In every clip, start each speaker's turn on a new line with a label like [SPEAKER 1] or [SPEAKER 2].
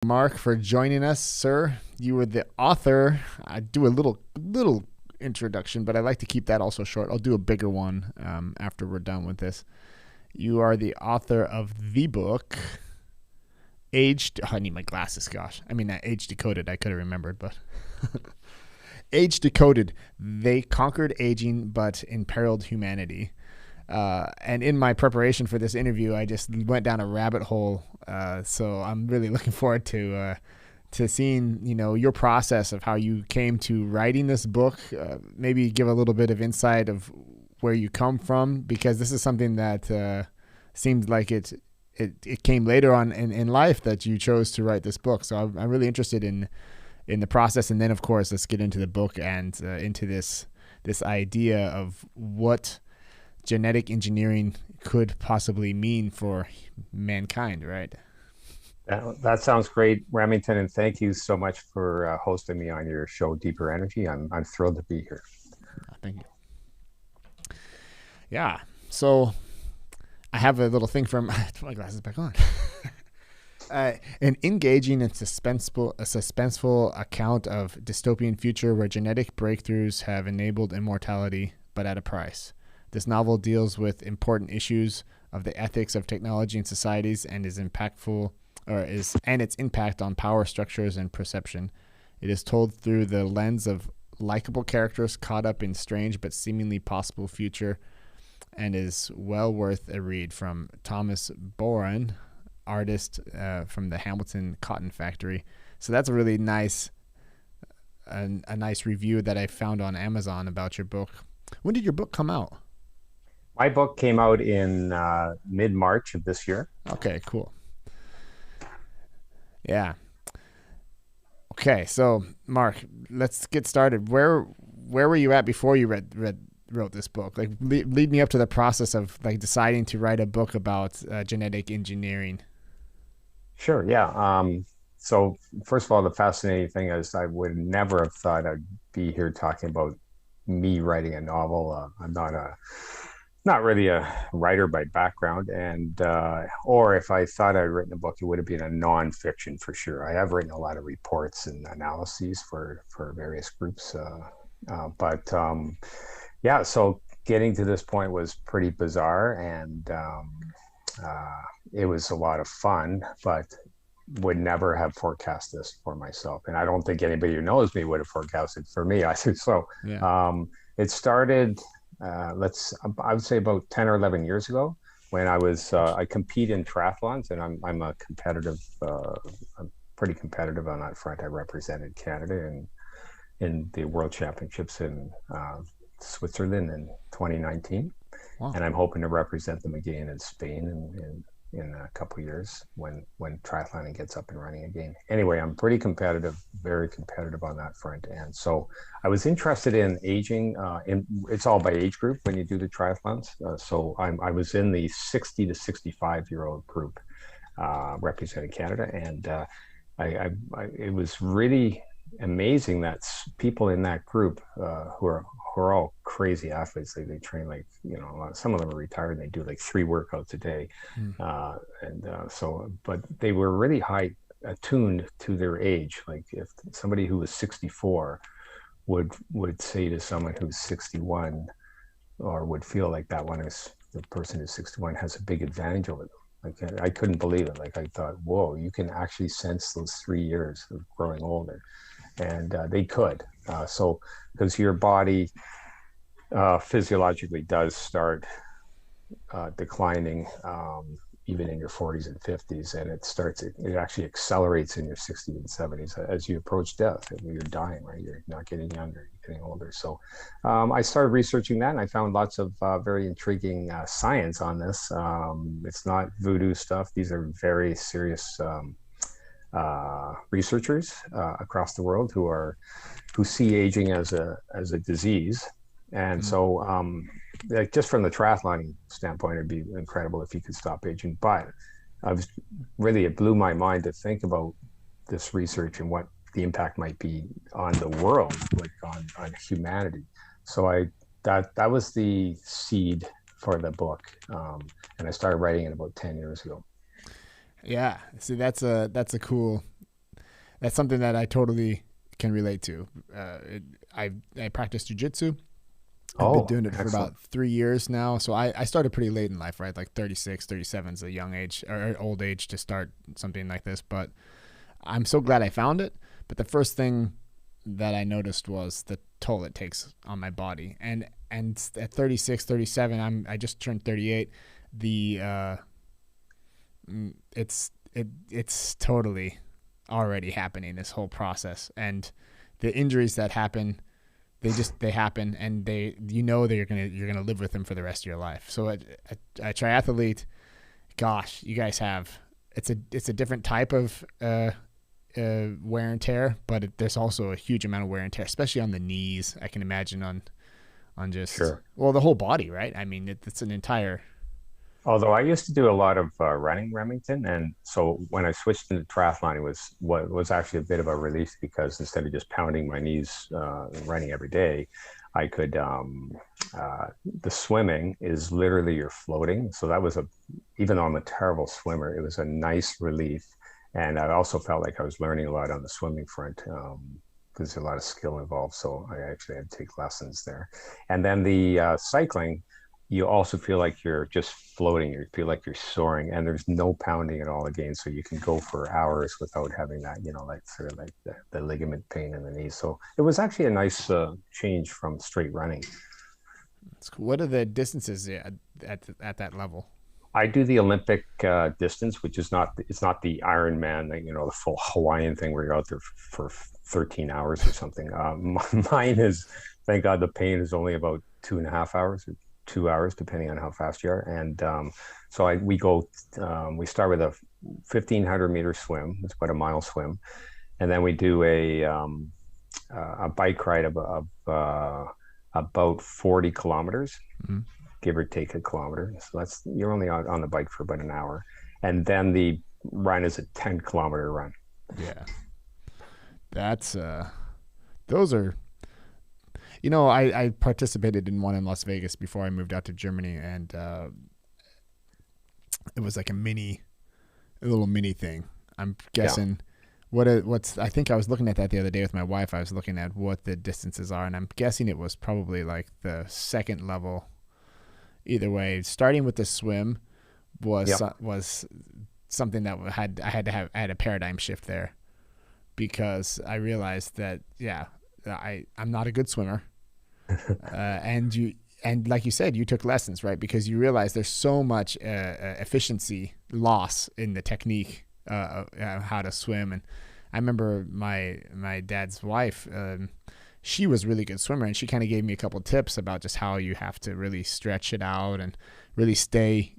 [SPEAKER 1] Mark, for joining us, sir. You were the author. I do a little introduction, but I like to keep that also short. I'll do a bigger one after we're done with this. You are the author of the book I need my glasses, gosh. I mean, Age-Decoded. I could have remembered, but Age-Decoded. They conquered aging but imperiled humanity. And in my preparation for this interview, I just went down a rabbit hole. So I'm really looking forward to seeing, your process of how you came to writing this book. Maybe give a little bit of insight of where you come from, because this is something that seems like it came later on in life that you chose to write this book. So I'm really interested in the process. And then, of course, let's get into the book and into this idea of what genetic engineering could possibly mean for mankind, right?
[SPEAKER 2] That sounds great, Remington, and thank you so much for hosting me on your show, Deeper Energy. I'm thrilled to be here.
[SPEAKER 1] Thank you. Yeah. So I have a little thing from put my glasses back on. An engaging and suspenseful account of dystopian future where genetic breakthroughs have enabled immortality, but at a price. This novel deals with important issues of the ethics of technology and societies and its impact on power structures and perception. It is told through the lens of likable characters caught up in strange but seemingly possible future, and is well worth a read. From Thomas Boran, artist from the Hamilton Cotton Factory. So that's a really nice a nice review that I found on Amazon about your book. When did your book come out?
[SPEAKER 2] My book came out in mid-March of this year.
[SPEAKER 1] Okay, cool. Yeah. Okay, so Mark, let's get started. Where were you at before you wrote this book? Like, lead me up to the process of like deciding to write a book about genetic engineering.
[SPEAKER 2] Sure, yeah. So first of all, the fascinating thing is I would never have thought I'd be here talking about me writing a novel. I'm not really a writer by background, and or if I thought I'd written a book, it would have been a nonfiction for sure. I have written a lot of reports and analyses for various groups, but yeah. So getting to this point was pretty bizarre, and it was a lot of fun, but would never have forecast this for myself, and I don't think anybody who knows me would have forecasted for me. I think so.
[SPEAKER 1] Yeah.
[SPEAKER 2] It started. I would say about 10 or 11 years ago, when I compete in triathlons, and I'm a competitive, I'm pretty competitive on that front. I represented Canada in the World Championships in Switzerland in 2019.
[SPEAKER 1] Wow.
[SPEAKER 2] And I'm hoping to represent them again in Spain in a couple of years when triathloning gets up and running again. Anyway, I'm pretty competitive, very competitive on that front. And so I was interested in aging. It's all by age group when you do the triathlons. So I was in the 60 to 65-year-old group representing Canada. And it was really amazing that people in that group who are all crazy athletes. They train like, some of them are retired and they do like 3 workouts a day. But they were really high attuned to their age. Like if somebody who was 64 would say to someone who's 61, or would feel like the person who's 61 has a big advantage over them. Like I couldn't believe it. Like I thought, whoa, you can actually sense those 3 years of growing older. And they could. So because your body physiologically does start declining even in your 40s and 50s, and it actually accelerates in your 60s and 70s as you approach death. And you're dying, right? You're not getting younger, you're getting older. So I started researching that, and I found lots of very intriguing science on this. It's not voodoo stuff. These are very serious researchers across the world who see aging as a disease. And so like just from the triathlon standpoint, it'd be incredible if you could stop aging. But it blew my mind to think about this research and what the impact might be on the world, like on humanity. So that was the seed for the book, and I started writing it about 10 years ago.
[SPEAKER 1] Yeah. See, that's a cool that's something that I totally can relate to. I practice jujitsu. I've been
[SPEAKER 2] Oh,
[SPEAKER 1] doing it for
[SPEAKER 2] excellent.
[SPEAKER 1] about 3 years now. So I started pretty late in life, right? Like 36, 37 is a young age or old age to start something like this. But I'm so glad I found it. But the first thing that I noticed was the toll it takes on my body. And at 36, 37, I just turned 38. It's totally already happening, this whole process. And the injuries that happen, they happen, and that you're gonna live with them for the rest of your life. So a triathlete, gosh, you guys have it's a different type of wear and tear, but there's also a huge amount of wear and tear, especially on the knees. I can imagine on just
[SPEAKER 2] Sure.
[SPEAKER 1] well, the whole body, right? I mean, it's an entire.
[SPEAKER 2] Although I used to do a lot of running Remington, and so when I switched into triathlon, it was actually a bit of a relief because instead of just pounding my knees running every day, I could. The swimming is literally you're floating, so that was even though I'm a terrible swimmer, it was a nice relief, and I also felt like I was learning a lot on the swimming front. There's a lot of skill involved, so I actually had to take lessons there, and then the cycling you also feel like you're just floating. You feel like you're soaring, and there's no pounding at all again. So you can go for hours without having that, like sort of like the ligament pain in the knee. So it was actually a nice change from straight running.
[SPEAKER 1] That's cool. What are the distances at that level?
[SPEAKER 2] I do the Olympic distance, which is it's not the Ironman, the full Hawaiian thing where you're out there for 13 hours or something. Mine is, thank God, the pain is only about 2.5 hours. 2 hours, depending on how fast you are. And so we start with a 1,500-meter swim. It's about a mile swim. And then we do a bike ride of about 40 kilometers, give or take a kilometer. So you're only on the bike for about an hour. And then the run is a 10-kilometer run.
[SPEAKER 1] Yeah. That's, those are, I participated in one in Las Vegas before I moved out to Germany, and it was like a little mini thing. I'm guessing I think I was looking at that the other day with my wife. I was looking at what the distances are, and I'm guessing it was probably like the second level. Either way, starting with the swim was something that I had a paradigm shift there, because I realized that I'm not a good swimmer. And like you said, you took lessons, right? Because you realize there's so much efficiency loss in the technique of how to swim. And I remember my dad's wife, she was a really good swimmer, and she kind of gave me a couple of tips about just how you have to really stretch it out and really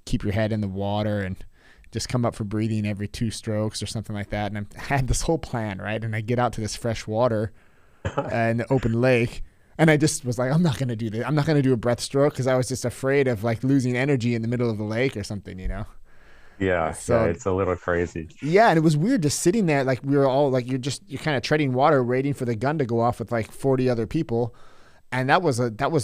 [SPEAKER 1] keep your head in the water and just come up for breathing every 2 strokes or something like that. And I had this whole plan, right? And I get out to this fresh water and the open lake, and I just was like, I'm not going to do this. I'm not going to do a breaststroke, because I was just afraid of like losing energy in the middle of the lake or something,
[SPEAKER 2] Yeah,
[SPEAKER 1] So
[SPEAKER 2] it's a little crazy.
[SPEAKER 1] yeah, and it was weird just sitting there, like we were all like, you're kind of treading water, waiting for the gun to go off with like 40 other people, and that was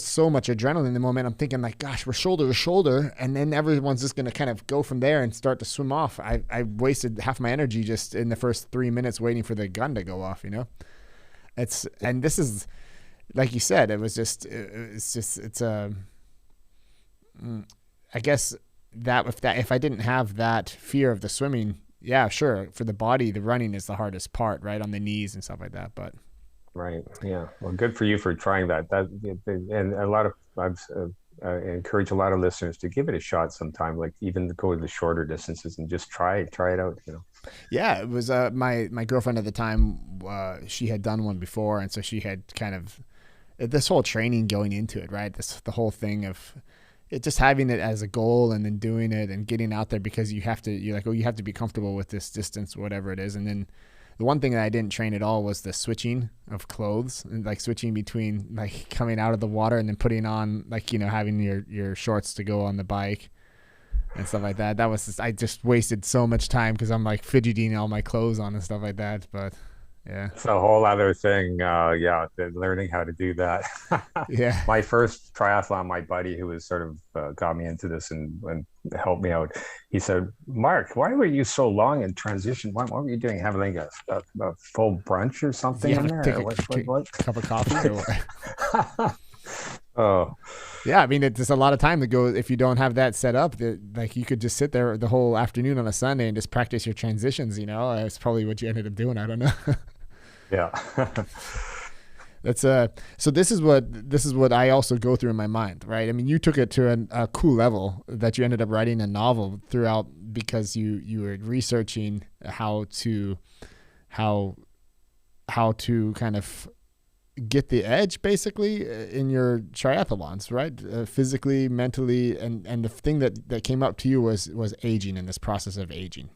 [SPEAKER 1] so much adrenaline in the moment. I'm thinking like, gosh, we're shoulder to shoulder, and then everyone's just going to kind of go from there and start to swim off. I wasted half my energy just in the first 3 minutes waiting for the gun to go off. And this is, like you said, I guess that if I didn't have that fear of the swimming, yeah, sure, for the body, the running is the hardest part, right, on the knees and stuff like that. But
[SPEAKER 2] Right. Yeah. Well, good for you for trying that. And I encourage a lot of listeners to give it a shot sometime, like even go to the shorter distances and just try it out,
[SPEAKER 1] Yeah, it was my girlfriend at the time. She had done one before, and so she had kind of this whole training going into it, right? The whole thing of it, just having it as a goal and then doing it and getting out there, because you have to be comfortable with this distance, whatever it is. And then the one thing that I didn't train at all was the switching of clothes, and like switching between like coming out of the water and then putting on like, having your shorts to go on the bike and stuff like that. I just wasted so much time because I'm like fidgeting all my clothes on and stuff like that. But Yeah.
[SPEAKER 2] It's a whole other thing. Learning how to do that.
[SPEAKER 1] Yeah.
[SPEAKER 2] My first triathlon, my buddy who was sort of got me into this and helped me out, he said, Mark, why were you so long in transition? What were you doing? Having like a full brunch or
[SPEAKER 1] Do you
[SPEAKER 2] something
[SPEAKER 1] have
[SPEAKER 2] in
[SPEAKER 1] to take
[SPEAKER 2] there?
[SPEAKER 1] a
[SPEAKER 2] What?
[SPEAKER 1] cup of coffee or what?
[SPEAKER 2] Oh,
[SPEAKER 1] Yeah, I mean, it's just a lot of time to go if you don't have that set up. That like you could just sit there the whole afternoon on a Sunday and just practice your transitions. That's probably what you ended up doing. I don't know.
[SPEAKER 2] yeah.
[SPEAKER 1] That's So this is what I also go through in my mind, right? I mean, you took it to a cool level that you ended up writing a novel throughout because you were researching how to kind of get the edge basically in your triathlons, right? Physically, mentally, and the thing that came up to you was aging, and this process of aging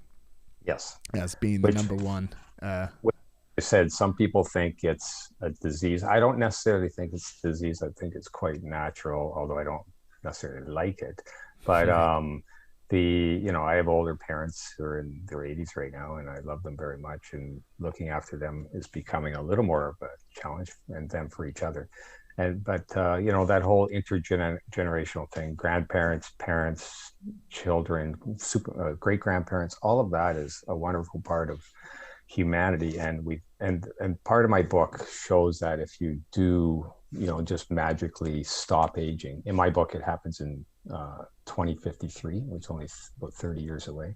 [SPEAKER 2] Yes.
[SPEAKER 1] as being the
[SPEAKER 2] Which,
[SPEAKER 1] number one.
[SPEAKER 2] which I said, some people think it's a disease. I don't necessarily think it's a disease. I think it's quite natural, although I don't necessarily like it. But
[SPEAKER 1] Right.
[SPEAKER 2] I have older parents who are in their 80s right now, and I love them very much. And looking after them is becoming a little more of a challenge, and them for each other. But that whole intergenerational thing, grandparents, parents, children, great grandparents, all of that is a wonderful part of humanity. And part of my book shows that if you do just magically stop aging, in my book it happens in 2053, which is only about 30 years away.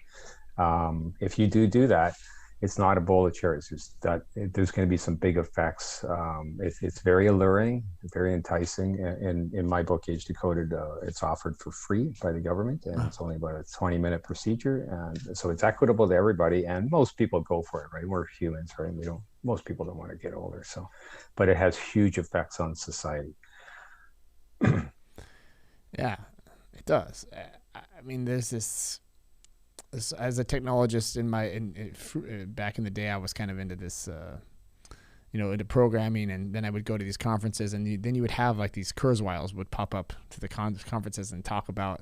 [SPEAKER 2] If you do that, it's not a bowl of cherries. There's going to be some big effects. It's very alluring, very enticing. In my book, Age-Decoded, it's offered for free by the government, and it's only about a 20-minute procedure. And so it's equitable to everybody, and most people go for it, right? We're humans, right? Most people don't want to get older. So, but it has huge effects on society.
[SPEAKER 1] Yeah, it does. I mean, there's this as a technologist back in the day, I was kind of into this, into programming, and then I would go to these conferences, and then you would have like these Kurzweils would pop up to the conferences and talk about,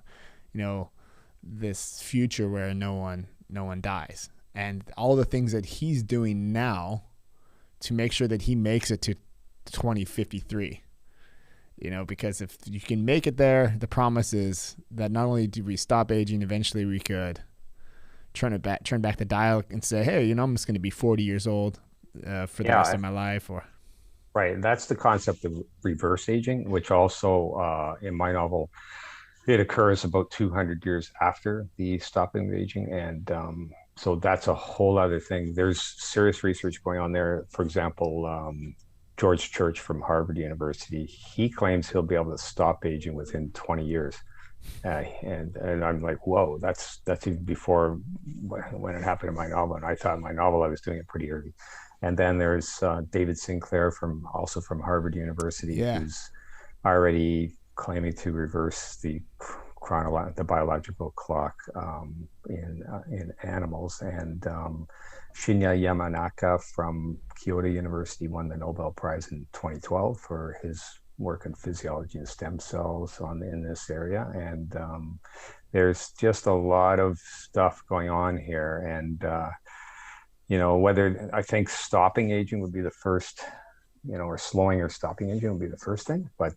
[SPEAKER 1] this future where no one dies, and all the things that he's doing now to make sure that he makes it to 2053. Because if you can make it there, the promise is that not only do we stop aging, eventually we could turn back the dial and say, hey, I'm just going to be 40 years old for the rest of my life. Or
[SPEAKER 2] right. That's the concept of reverse aging, which also in my novel, it occurs about 200 years after the stopping of aging. And so that's a whole other thing. There's serious research going on there. For example, George Church from Harvard University, he claims he'll be able to stop aging within 20 years. And I'm like, whoa, that's even before when it happened in my novel. And I thought in my novel I was doing it pretty early. And then there's David Sinclair also from Harvard University, who's already claiming to reverse the biological clock in animals. And Shinya Yamanaka from Kyoto University won the Nobel Prize in 2012 for his work in physiology and stem cells in this area. And there's just a lot of stuff going on here. And, whether I think stopping aging would be the first, or slowing or stopping aging would be the first thing. But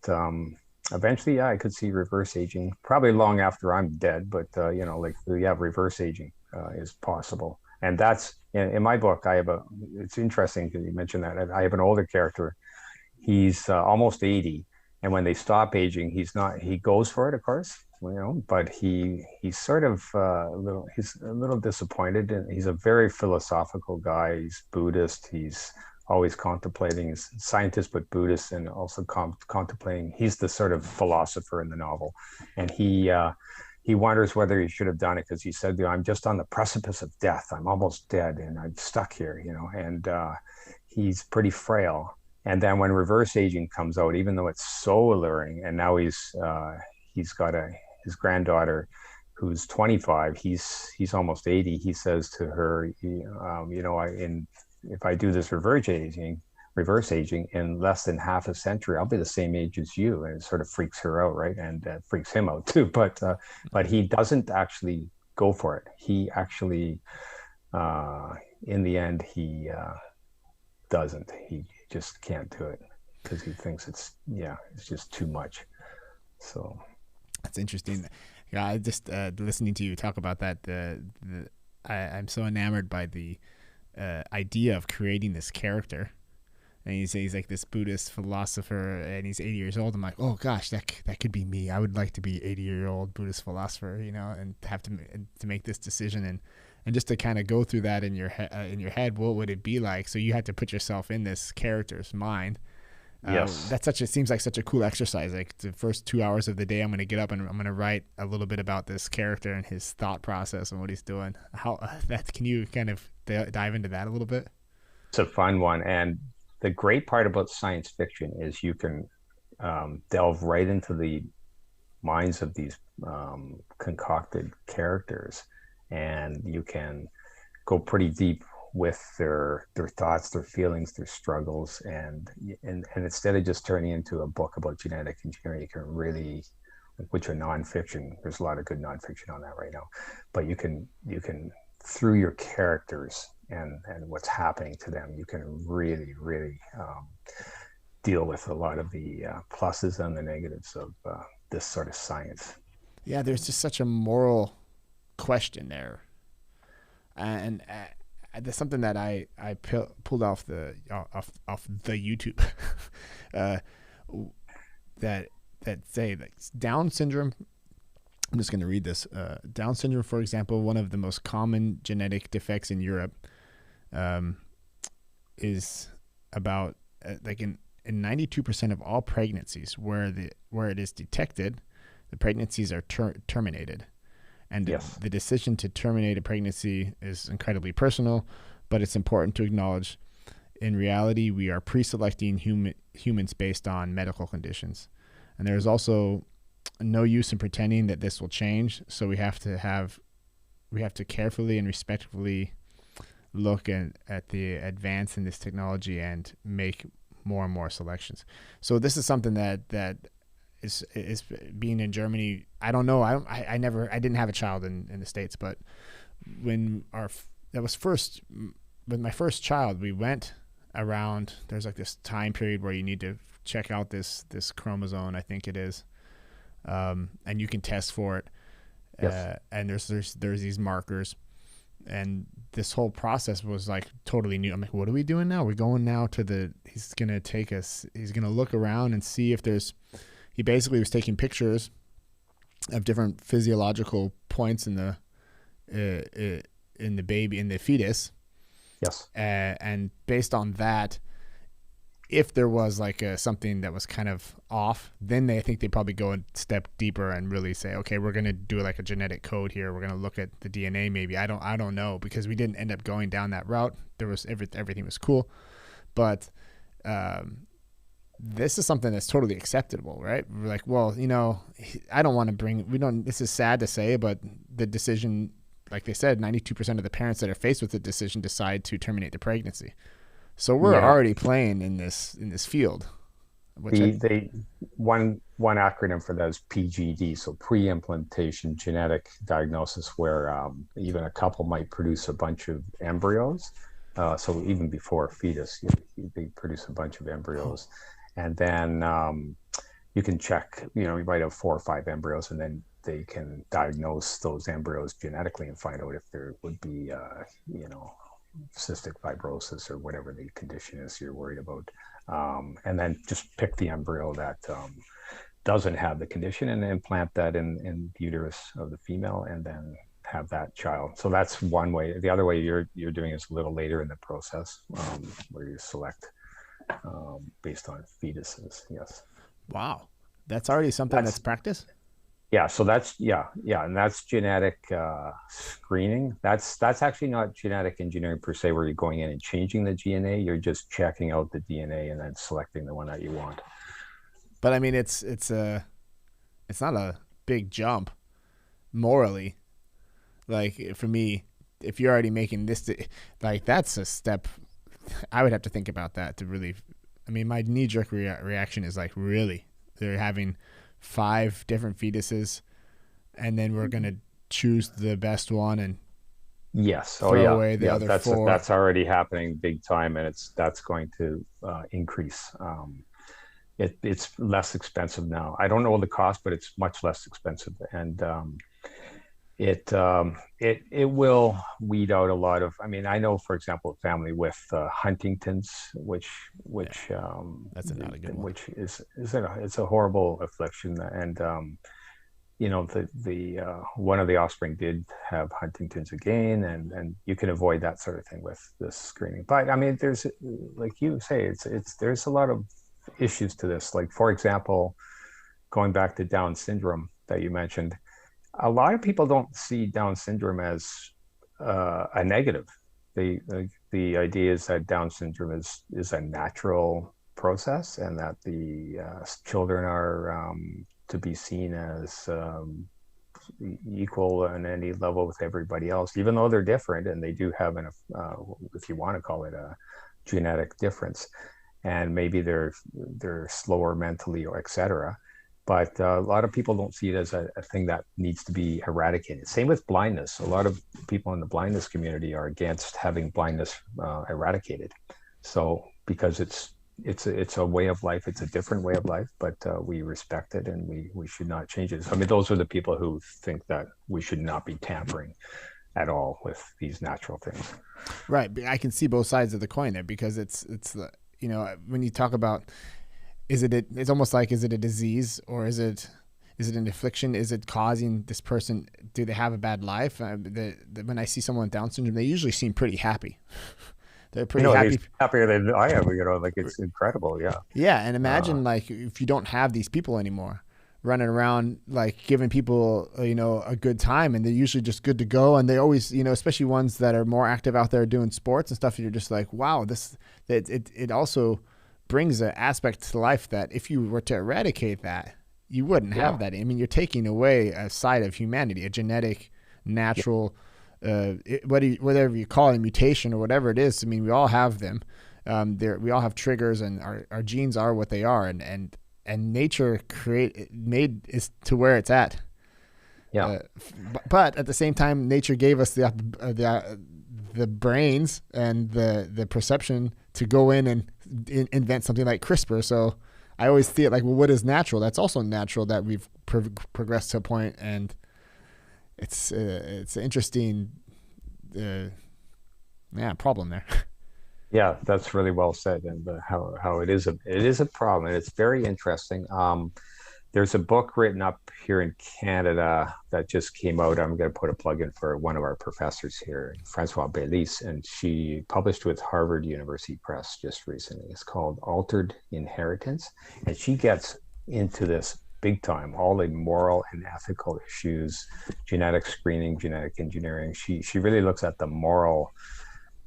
[SPEAKER 2] eventually, I could see reverse aging, probably long after I'm dead. But, reverse aging is possible. And that's in my book. It's interesting because you mentioned that. I have an older character. He's almost 80, and when they stop aging, he goes for it, of course, but he's sort of he's a little disappointed, and he's a very philosophical guy. He's Buddhist. He's always contemplating. He's a scientist, but Buddhist, and also contemplating. He's the sort of philosopher in the novel, and he wonders whether he should have done it because he said, I'm just on the precipice of death. I'm almost dead, and I'm stuck here, and he's pretty frail. And then when reverse aging comes out, even though it's so alluring, and now he's got his granddaughter who's 25, he's almost 80. He says to her, if I do this reverse aging in less than half a century, I'll be the same age as you. And it sort of freaks her out, right? And freaks him out too. But he doesn't actually go for it. He actually, in the end, he doesn't. He just can't do it because he thinks it's just too much. So
[SPEAKER 1] that's interesting. Yeah, I just listening to you talk about that. I'm so enamored by the idea of creating this character. And he's like this Buddhist philosopher, and he's 80 years old. I'm like, oh gosh, that could be me. I would like to be 80-year-old Buddhist philosopher, and have to make this decision, and just to kind of go through that in your head. What would it be like? So you had to put yourself in this character's mind.
[SPEAKER 2] Yes,
[SPEAKER 1] seems like such a cool exercise. Like the first 2 hours of the day, I'm going to get up and I'm going to write a little bit about this character and his thought process and what he's doing. Can you kind of dive into that a little bit?
[SPEAKER 2] it's a fun one, and the great part about science fiction is you can delve right into the minds of these concocted characters, and you can go pretty deep with their thoughts, their feelings, their struggles, and instead of just turning into a book about genetic engineering, you can really, which are nonfiction. There's a lot of good nonfiction on that right now, but you can through your characters and what's happening to them, you can really deal with a lot of the pluses and the negatives of this sort of science.
[SPEAKER 1] Yeah, there's just such a moral question there, and there's something that I pulled off the YouTube that say like Down syndrome. I'm just going to read this. Down syndrome, for example, one of the most common genetic defects in Europe, is about like in 92% of all pregnancies where it is detected, the pregnancies are terminated. And
[SPEAKER 2] yes,
[SPEAKER 1] the decision to terminate a pregnancy is incredibly personal, but it's important to acknowledge in reality we are pre-selecting humans based on medical conditions. And there's also no use in pretending that this will change, so we have to carefully and respectfully look at the advance in this technology and make more and more selections. So this is something that is being in Germany. I don't know. I didn't have a child in the States, but with my first child, we went around. There's like this time period where you need to check out this chromosome, I think it is, and you can test for it.
[SPEAKER 2] Yes.
[SPEAKER 1] And there's these markers, and this whole process was like totally new. I'm like, what are we doing now? We're going now to he's going to take us, he's going to look around and see if he basically was taking pictures of different physiological points in the baby, in the fetus.
[SPEAKER 2] Yes.
[SPEAKER 1] And based on that, if there was like something that was kind of off, then I think they probably go a step deeper and really say, okay, we're going to do like a genetic code here. We're going to look at the DNA maybe. I don't know, because we didn't end up going down that route. There was everything was cool. But this is something that's totally acceptable, right? We're like, well, I don't want to this is sad to say, but the decision, like they said, 92% of the parents that are faced with the decision decide to terminate the pregnancy. So we're already playing in this field.
[SPEAKER 2] One acronym for that is PGD, so pre-implantation genetic diagnosis, where even a couple might produce a bunch of embryos. So even before a fetus, they produce a bunch of embryos, and then you can check. You might have 4 or 5 embryos, and then they can diagnose those embryos genetically and find out if there would be, cystic fibrosis or whatever the condition is you're worried about, and then just pick the embryo that doesn't have the condition and implant that in the uterus of the female, and then have that child. So that's one way. The other way you're doing is a little later in the process, where you select based on fetuses. Yes.
[SPEAKER 1] Wow, that's already something that's practiced.
[SPEAKER 2] Yeah, so and that's genetic screening. That's actually not genetic engineering per se, where you're going in and changing the DNA. You're just checking out the DNA and then selecting the one that you want.
[SPEAKER 1] But I mean, it's not a big jump morally. Like for me, if you're already making this, like that's a step. I would have to think about that to really. I mean, my knee-jerk reaction is like, really, they're having 5 different fetuses, and then we're gonna choose the best one, and
[SPEAKER 2] Yes. Oh,
[SPEAKER 1] throw
[SPEAKER 2] yeah.
[SPEAKER 1] away the
[SPEAKER 2] Yeah.
[SPEAKER 1] other four.
[SPEAKER 2] That's already happening big time, and that's going to increase. It's less expensive now. I don't know the cost, but it's much less expensive, and it will weed out a lot of. I mean, I know, for example, a family with Huntington's,
[SPEAKER 1] Yeah, that's not a good one.
[SPEAKER 2] which is it's a horrible affliction, and the one of the offspring did have Huntington's again, and you can avoid that sort of thing with this screening. But I mean, there's, like you say, there's a lot of issues to this. Like, for example, going back to Down syndrome that you mentioned, a lot of people don't see Down syndrome as a negative. The idea is that Down syndrome is a natural process, and that the children are to be seen as equal on any level with everybody else, even though they're different, and they do have if you want to call it a genetic difference, and maybe they're slower mentally, or etc. But a lot of people don't see it as a thing that needs to be eradicated. Same with blindness. A lot of people in the blindness community are against having blindness eradicated. So because it's a way of life, it's a different way of life, but we respect it, and we should not change it. So, I mean, those are the people who think that we should not be tampering at all with these natural things.
[SPEAKER 1] Right. I can see both sides of the coin there, because it's the, when you talk about, it's almost like, is it a disease, or is it an affliction? Is it causing this person, do they have a bad life? When I see someone with Down syndrome, they usually seem pretty happy. They're pretty happy.
[SPEAKER 2] Happier than I am, like, it's incredible. Yeah.
[SPEAKER 1] Yeah. And imagine like if you don't have these people anymore running around, like giving people, a good time, and they're usually just good to go. And they always, especially ones that are more active out there doing sports and stuff, you're just like, wow, it also brings an aspect to life that if you were to eradicate that, you wouldn't have that. I mean, you're taking away a side of humanity, a genetic, natural, whatever you call it, mutation or whatever it is. I mean, we all have them. We all have triggers, and our genes are what they are, and nature made is to where it's at.
[SPEAKER 2] Yeah.
[SPEAKER 1] But at the same time, nature gave us the brains and the perception to go in and invent something like CRISPR. So I always see it like, well, what is natural? That's also natural, that we've progressed to a point, and it's an interesting problem there.
[SPEAKER 2] Yeah, that's really well said, and how it is a problem, and it's very interesting. There's a book written up here in Canada that just came out. I'm going to put a plug in for one of our professors here, Francoise Baylis, and she published with Harvard University Press just recently. It's called Altered Inheritance, and she gets into this big time, all the moral and ethical issues, genetic screening, genetic engineering. She really looks at the moral,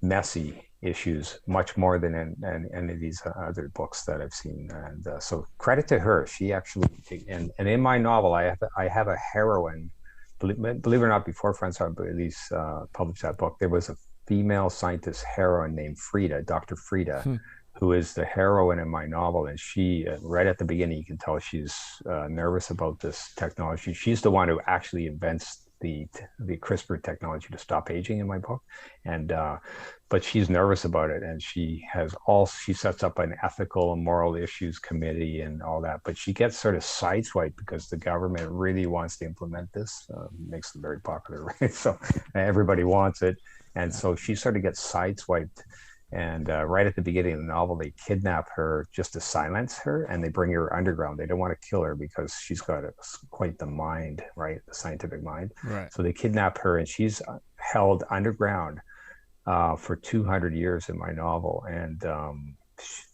[SPEAKER 2] messy issues much more than in any of these other books that I've seen, and so credit to her. She actually, and in my novel, I have a heroine. Believe it or not, before Francoise Baylis published that book, there was a female scientist heroine named Frida, Dr. Frida, who is the heroine in my novel. And she, right at the beginning, you can tell she's nervous about this technology. She's the one who actually invents the CRISPR technology to stop aging in my book, and but she's nervous about it, and she sets up an ethical and moral issues committee and all that, but she gets sort of sideswiped because the government really wants to implement this. Makes them very popular, right? So everybody wants it, and so she sort of gets sideswiped. And right at the beginning of the novel, they kidnap her just to silence her, and they bring her underground. They don't want to kill her because she's got quite the mind, right? The scientific mind.
[SPEAKER 1] Right.
[SPEAKER 2] So they kidnap her, and she's held underground for 200 years in my novel. And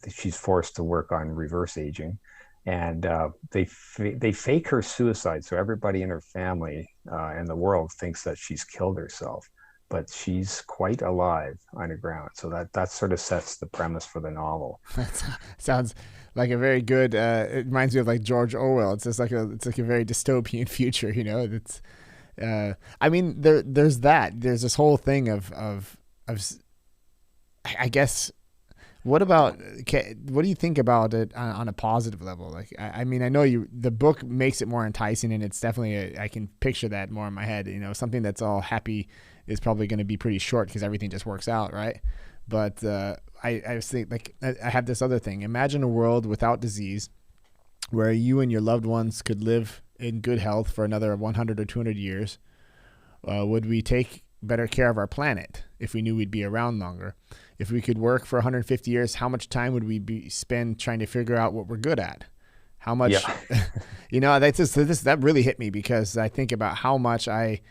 [SPEAKER 2] she's forced to work on reverse aging. And they fake her suicide. So everybody in her family and the world thinks that she's killed herself, but she's quite alive underground. So that sort of sets the premise for the novel.
[SPEAKER 1] That sounds like a very good. It reminds me of like George Orwell. It's just like a very dystopian future. It's. I mean, there's that. There's this whole thing of I guess What about, what do you think about it on a positive level? Like, I mean, I know the book makes it more enticing, and it's definitely, I can picture that more in my head. You know, something that's all happy is probably going to be pretty short because everything just works out, right? But I was thinking, like, I have this other thing. Imagine a world without disease where you and your loved ones could live in good health for another 100 or 200 years. Would we take better care of our planet if we knew we'd be around longer? If we could work for 150 years, how much time would we spend trying to figure out what we're good at? How much,
[SPEAKER 2] Yeah.
[SPEAKER 1] you know, that really hit me because I think about how much I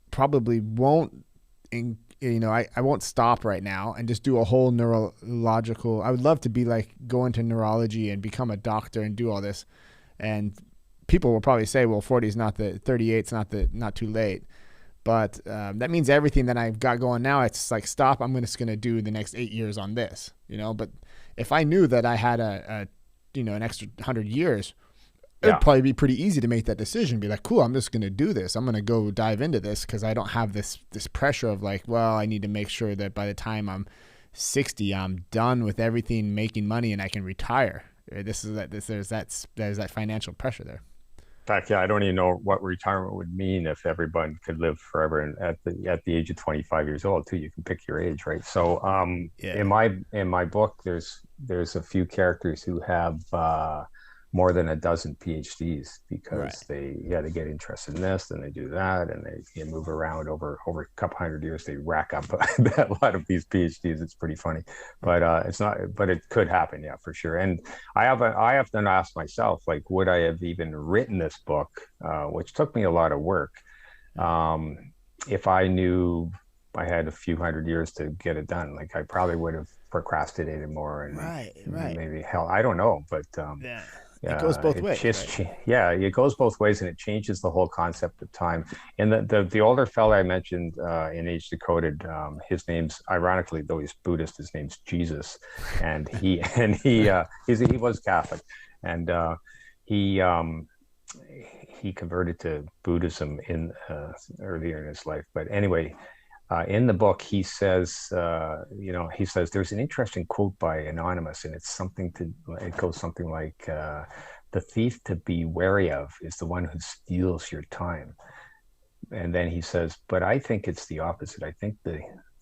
[SPEAKER 1] probably won't, I won't stop right now and just do a whole neurological. I would love to be like, go into neurology and become a doctor and do all this. And people will probably say, well, 40 is not 38's not too late. But that means everything that I've got going now, it's like, stop, I'm just going to do the next 8 years on this, But if I knew that I had an extra 100 years, it'd probably be pretty easy to make that decision. Be like, cool, I'm just going to do this. I'm going to go dive into this because I don't have this pressure of like, well, I need to make sure that by the time I'm 60, I'm done with everything, making money, and I can retire. There's that financial pressure there.
[SPEAKER 2] In fact, yeah, I don't even know what retirement would mean if everyone could live forever. And at the age of 25 years old, too, you can pick your age, right? So, in my book, there's a few characters who have more than a dozen PhDs because they get interested in this, and they do that, and they move around over a couple hundred years. They rack up a lot of these PhDs. It's pretty funny, but it's not. But it could happen, yeah, for sure. And I have to ask myself, like, would I have even written this book, which took me a lot of work, if I knew I had a few hundred years to get it done? Like, I probably would have procrastinated more, and maybe hell, I don't know, but
[SPEAKER 1] it goes both ways.
[SPEAKER 2] It goes both ways, and it changes the whole concept of time. And the older fella I mentioned in Age-Decoded, his name's, ironically, though he's Buddhist, his name's Jesus, and he was Catholic, and he converted to Buddhism earlier in his life. But anyway, in the book, he says, there's an interesting quote by Anonymous, and it goes something like, the thief to be wary of is the one who steals your time. And then he says, but I think it's the opposite. I think the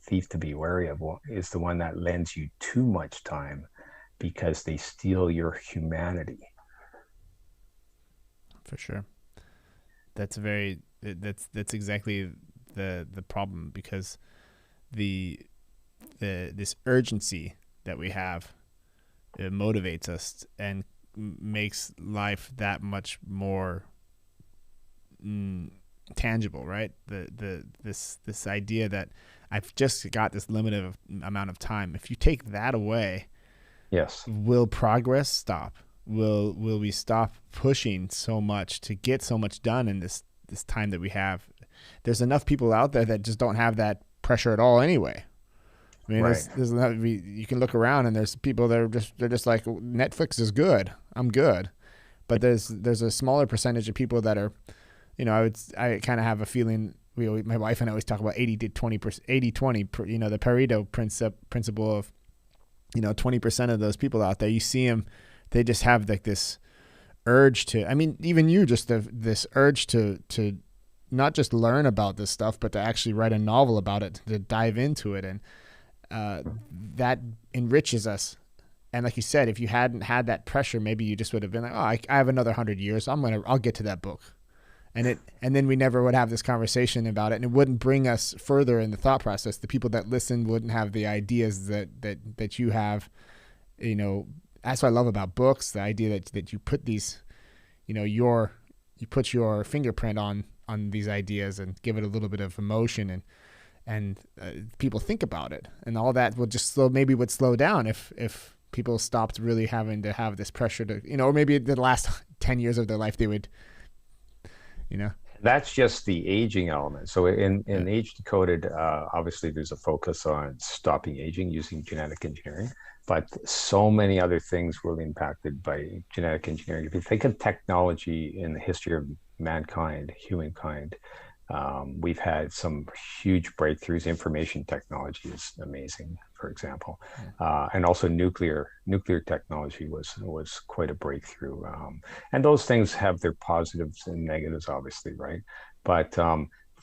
[SPEAKER 2] thief to be wary of is the one that lends you too much time because they steal your humanity.
[SPEAKER 1] For sure. That's exactly the problem, because this urgency that we have, it motivates us and makes life that much more tangible, right? This idea that I've just got this limited amount of time. If you take that away,
[SPEAKER 2] yes,
[SPEAKER 1] will progress stop? Will we stop pushing so much to get so much done in this time that we have? There's enough people out there that just don't have that pressure at all anyway. I mean, there's enough, you can look around and there's people that they're just like, Netflix is good, I'm good. But there's a smaller percentage of people that are, I kind of have a feeling, my wife and I always talk about 80-20, the Pareto principle of, 20% of those people out there, you see them, they just have like this urge to, I mean, even you, just this urge to not just learn about this stuff, but to actually write a novel about it, to dive into it. And that enriches us. And like you said, if you hadn't had that pressure, maybe you just would have been like, oh, I have another 100 years. I'll get to that book. And then we never would have this conversation about it. And it wouldn't bring us further in the thought process. The people that listen wouldn't have the ideas that you have. That's what I love about books. The idea that you put these, you put your fingerprint on these ideas and give it a little bit of emotion, and people think about it, and all that would slow down if people stopped really having to have this pressure to, or maybe the last 10 years of their life they would,
[SPEAKER 2] That's just the aging element. So in Age-Decoded, obviously there's a focus on stopping aging using genetic engineering, but so many other things will be impacted by genetic engineering. If you think of technology in the history of humankind, We've had some huge breakthroughs. Information technology is amazing, for example, and also nuclear technology was quite a breakthrough. And those things have their positives and negatives, obviously, right? But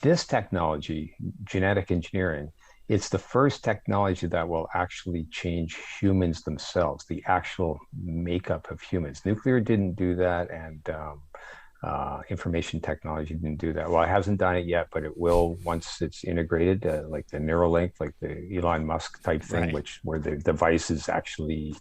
[SPEAKER 2] this technology, genetic engineering, it's the first technology that will actually change humans themselves, the actual makeup of humans. Nuclear didn't do that, and information technology didn't do that. Well, it hasn't done it yet, but it will once it's integrated, like the Neuralink, like the Elon Musk type thing,
[SPEAKER 1] Right.
[SPEAKER 2] where the device is actually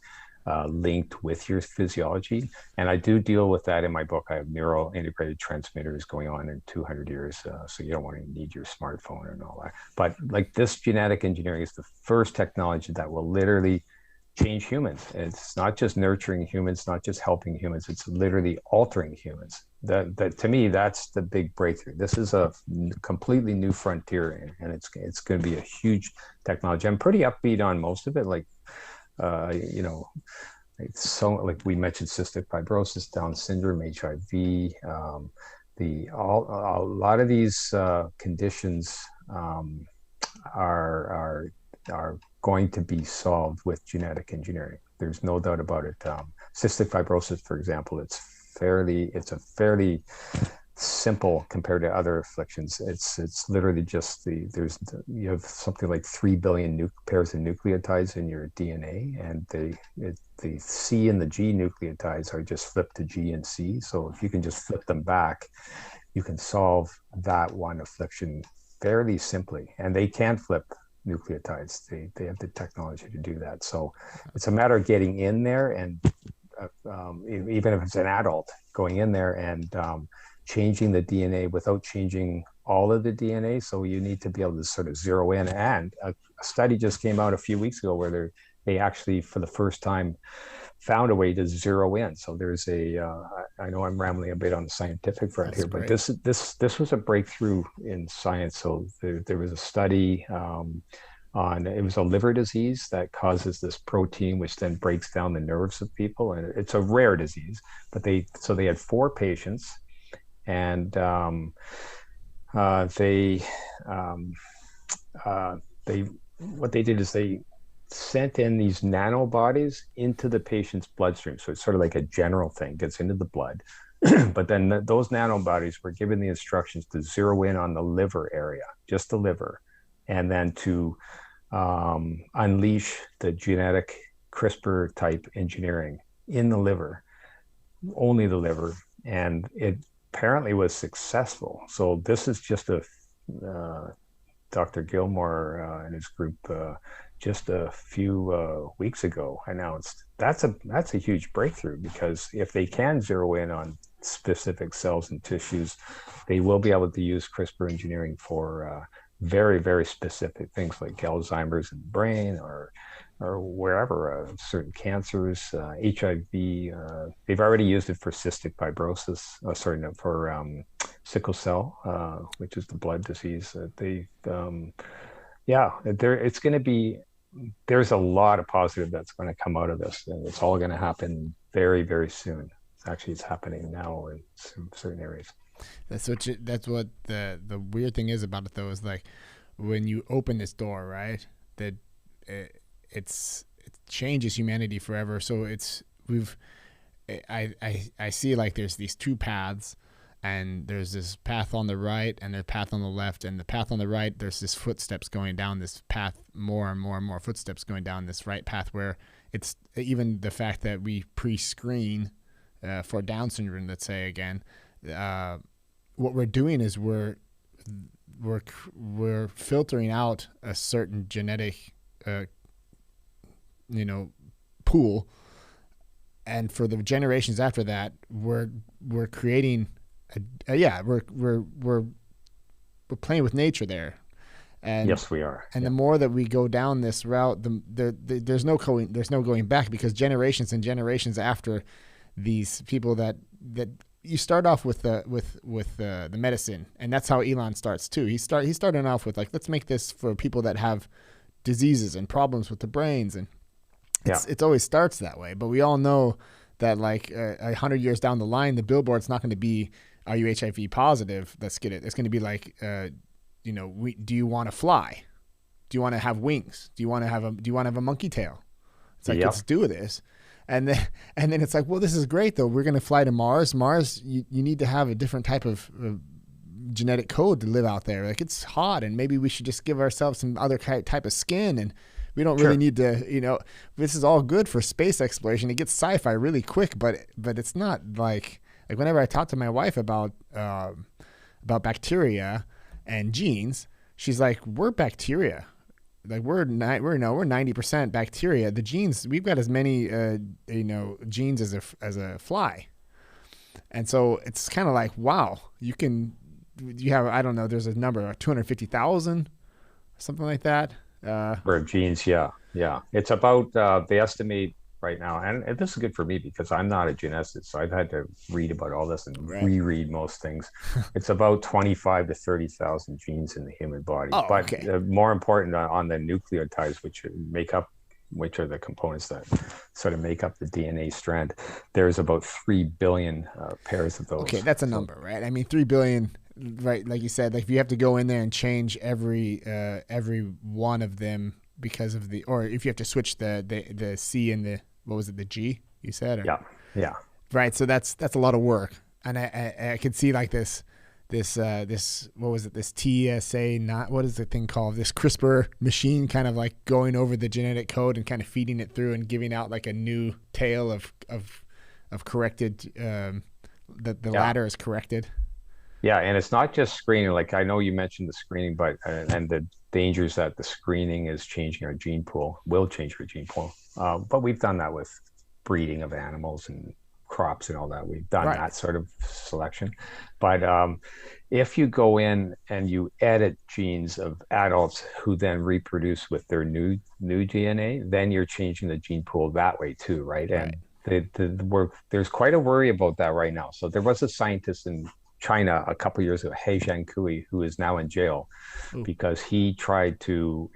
[SPEAKER 2] linked with your physiology. And I do deal with that in my book. I have neural integrated transmitters going on in 200 years. So you don't want to need your smartphone and all that. But like this genetic engineering is the first technology that will literally change humans. It's not just nurturing humans, not just helping humans. It's literally altering humans. That to me, that's the big breakthrough. This is a completely new frontier, and it's going to be a huge technology. I'm pretty upbeat on most of it. Like, you know, like we mentioned, cystic fibrosis, Down syndrome, HIV. A lot of these conditions are going to be solved with genetic engineering. There's no doubt about it. Cystic fibrosis, for example, it's a fairly simple compared to other afflictions. It's literally just you have something like 3 billion pairs of nucleotides in your DNA, and the C and the G nucleotides are just flipped to G and C. So if you can just flip them back, you can solve that one affliction fairly simply. And they can flip nucleotides. They have the technology to do that. So it's a matter of getting in there, and even if it's an adult, going in there and changing the DNA without changing all of the DNA. So you need to be able to sort of zero in. And a study just came out a few weeks ago where they actually, for the first time, found a way to zero in. So there's I know I'm rambling a bit on the scientific front here, but this was a breakthrough in science. So there was a study it was a liver disease that causes this protein, which then breaks down the nerves of people. And it's a rare disease, but they had 4 patients, and what they did is they sent in these nanobodies into the patient's bloodstream. So it's sort of like a general thing, gets into the blood. But then those nanobodies were given the instructions to zero in on the liver area, just the liver, and then to unleash the genetic CRISPR type engineering in the liver, only the liver. And it apparently was successful. So this is just Dr. Gilmore and his group just a few weeks ago announced that's a huge breakthrough, because if they can zero in on specific cells and tissues, they will be able to use CRISPR engineering for very, very specific things like Alzheimer's in the brain or wherever, certain cancers, HIV. They've already used it for cystic fibrosis, for sickle cell, which is the blood disease. It's going to be, there's a lot of positive that's going to come out of this, and it's all going to happen very, very soon. It's happening now in certain areas.
[SPEAKER 1] That's what the weird thing is about it, though, is like when you open this door, right, that it changes humanity forever. So I see like there's these 2 paths, and there's this path on the right and there's a path on the left, and the path on the right, there's this footsteps going down this path, more and more and more footsteps going down this right path, where it's even the fact that we pre-screen for Down syndrome, let's say again, what we're doing is we're filtering out a certain genetic pool, and for the generations after that, we're creating we're playing with nature there. And
[SPEAKER 2] yes, we are.
[SPEAKER 1] And the more that we go down this route, there's no going back, because generations and generations after these people that you start off with the medicine, and that's how Elon starts too. He's starting off with like, let's make this for people that have diseases and problems with the brains, and it always starts that way. But we all know that like 100 years down the line, the billboard's not going to be are you HIV positive? Let's get it. It's going to be like, do you want to fly? Do you want to have wings? Do you want to have a monkey tail? It's like, let's do this. And then it's like, well, this is great though. We're going to fly to Mars. Mars, you need to have a different type of genetic code to live out there. Like, it's hot, and maybe we should just give ourselves some other type of skin, and we don't really need to, this is all good for space exploration. It gets sci-fi really quick, but it's not like whenever I talk to my wife about bacteria and genes, she's like, we're bacteria. Like we're 90% bacteria. The genes, we've got as many genes as a fly. And so it's kind of like, wow, you have, I don't know, there's a number, 250,000, something like that.
[SPEAKER 2] For genes, yeah. It's about, they estimate right now, and this is good for me because I'm not a geneticist, so I've had to read about all this and reread most things. It's about 25 to 30,000 genes in the human body. More important on the nucleotides, which are the components that sort of make up the DNA strand. There's about 3 billion pairs of those. Okay,
[SPEAKER 1] that's a number, right? I mean, 3 billion, right? Like you said, like if you have to go in there and change every one of them because of or if you have to switch the C and the, what was it, the G you said?
[SPEAKER 2] Yeah.
[SPEAKER 1] Right. So that's a lot of work. And I could see like this, what was it? This TSA, what is the thing called? This CRISPR machine kind of like going over the genetic code and kind of feeding it through and giving out like a new tail of corrected, the ladder is corrected.
[SPEAKER 2] Yeah, and it's not just screening. Like I know you mentioned the screening, but and the dangers that the screening is changing our gene pool, will change our gene pool. But we've done that with breeding of animals and crops and all that. We've done that sort of selection. But if you go in and you edit genes of adults who then reproduce with their new DNA, then you're changing the gene pool that way too, right? And there's quite a worry about that right now. So there was a scientist in China a couple of years ago, He Jiankui, who is now in jail because he tried to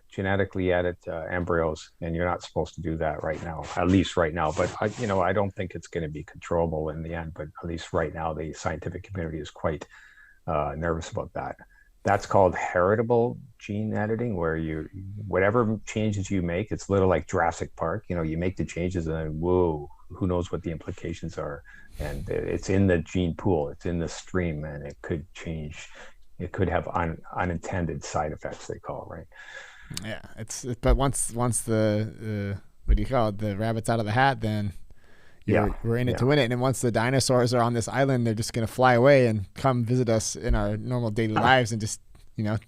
[SPEAKER 2] genetically edit embryos, and you're not supposed to do that right now, at least right now. But I don't think it's going to be controllable in the end. But at least right now, the scientific community is quite nervous about that. That's called heritable gene editing, where whatever changes you make, it's a little like Jurassic Park. You make the changes, and then whoa, who knows what the implications are. And it's in the gene pool, it's in the stream, and it could change. It could have unintended side effects, they call it, right?
[SPEAKER 1] Yeah, but once the what do you call it? The rabbit's out of the hat, then we're in it to win it. And once the dinosaurs are on this island, they're just going to fly away and come visit us in our normal daily lives and just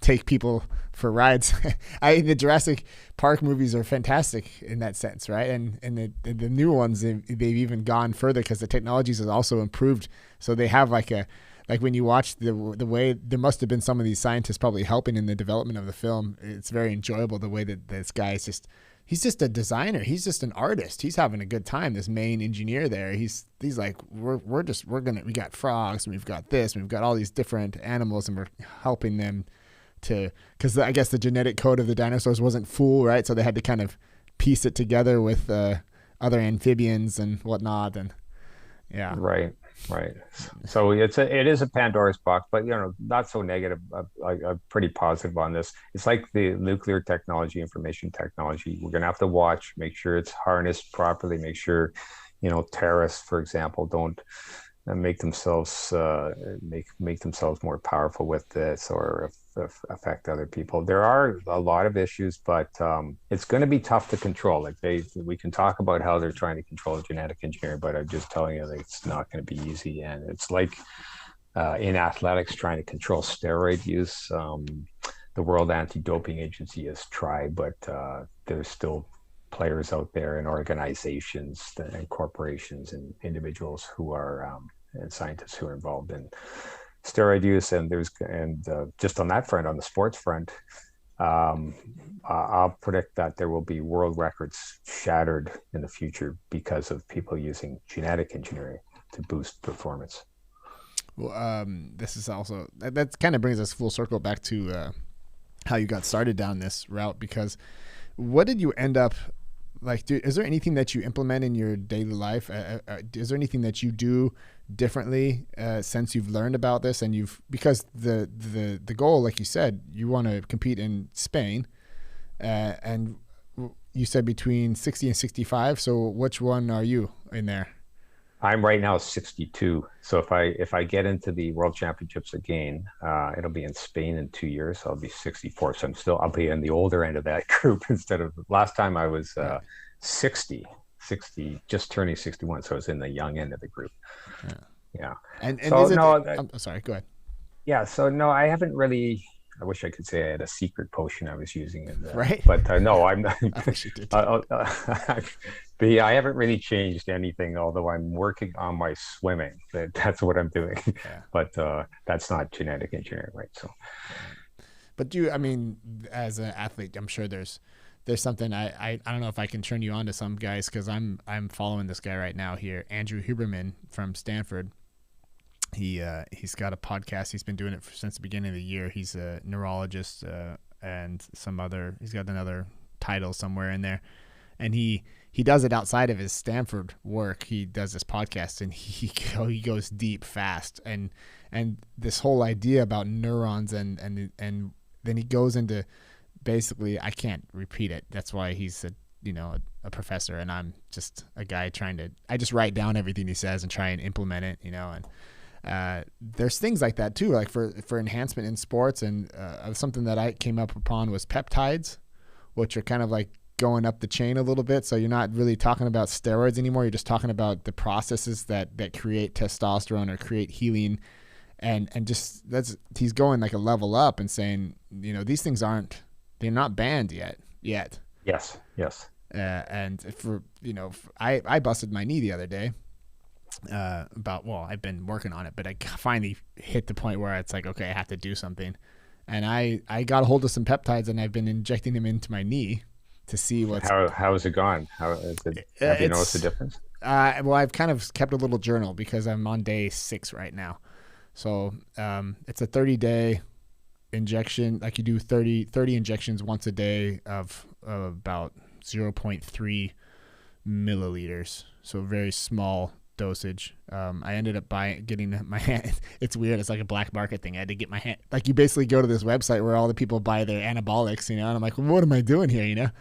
[SPEAKER 1] take people for rides. The Jurassic Park movies are fantastic in that sense, right? And the new ones, they've even gone further because the technologies has also improved. So they have like when you watch the way, there must have been some of these scientists probably helping in the development of the film. It's very enjoyable the way that this guy is he's just a designer. He's just an artist. He's having a good time. This main engineer there, he's like, we got frogs, and we've got this, and we've got all these different animals, and we're helping them because I guess the genetic code of the dinosaurs wasn't full, right? So they had to kind of piece it together with other amphibians and whatnot, and
[SPEAKER 2] right. So it is a Pandora's box, but not so negative. I'm pretty positive on this. It's like the nuclear technology, information technology. We're gonna have to watch, make sure it's harnessed properly, make sure terrorists, for example, don't make themselves more powerful with this or affect other people. There are a lot of issues, but it's going to be tough to control. Like we can talk about how they're trying to control genetic engineering, but I'm just telling you that it's not going to be easy. And it's like in athletics trying to control steroid use. The World Anti-Doping Agency has tried, but there's still players out there and organizations and corporations and individuals who are and scientists who are involved in steroid use. And just on that front, on the sports front, I'll predict that there will be world records shattered in the future because of people using genetic engineering to boost performance.
[SPEAKER 1] Well, this is also that kind of brings us full circle back to how you got started down this route, because what did you end up like, is there anything that you implement in your daily life? Is there anything that you do differently since you've learned about this? And because the goal, like you said, you want to compete in Spain, and you said between 60 and 65. So which one are you in there?
[SPEAKER 2] I'm right now 62. So if I get into the World Championships again, it'll be in Spain in 2 years. I'll be 64. So I'll be in the older end of that group instead of last time I was 60, just turning 61. So I was in the young end of the group. Yeah.
[SPEAKER 1] And
[SPEAKER 2] so
[SPEAKER 1] is it,
[SPEAKER 2] no,
[SPEAKER 1] I'm sorry, go ahead.
[SPEAKER 2] Yeah. So no, I haven't really. I wish I could say I had a secret potion I was using,
[SPEAKER 1] right?
[SPEAKER 2] But no, I'm not.
[SPEAKER 1] I wish you did.
[SPEAKER 2] I haven't really changed anything, although I'm working on my swimming. That's what I'm doing. Yeah. But that's not genetic engineering, right? So,
[SPEAKER 1] but as an athlete, I'm sure there's something I don't know if I can turn you on to some guys, because I'm following this guy right now here, Andrew Huberman from Stanford. He's got a podcast. He's been doing it since the beginning of the year. He's a neurologist and he's got another title somewhere in there, and he does it outside of his Stanford work. He does this podcast, and he goes deep fast, and this whole idea about neurons and then he goes into, basically, I can't repeat it. That's why he's a professor, and I'm just a guy I just write down everything he says and try and implement it, and there's things like that too, like for enhancement in sports. And something that I came up upon was peptides, which are kind of like going up the chain a little bit. So you're not really talking about steroids anymore. You're just talking about the processes that create testosterone or create healing. And just he's going like a level up and saying, these things they're not banned yet.
[SPEAKER 2] Yes.
[SPEAKER 1] And I busted my knee the other day. I've been working on it, but I finally hit the point where it's like, okay, I have to do something. And I got a hold of some peptides, and I've been injecting them into my knee to see
[SPEAKER 2] how has it gone? Have you noticed the difference?
[SPEAKER 1] I've kind of kept a little journal because I'm on day 6 right now. So it's a 30-day injection. Like you do 30 injections once a day of about 0.3 milliliters. So very small dosage. I ended up getting my hand. It's weird. It's like a black market thing. I had to get my hand. Like you basically go to this website where all the people buy their anabolics, and I'm like, well, what am I doing here,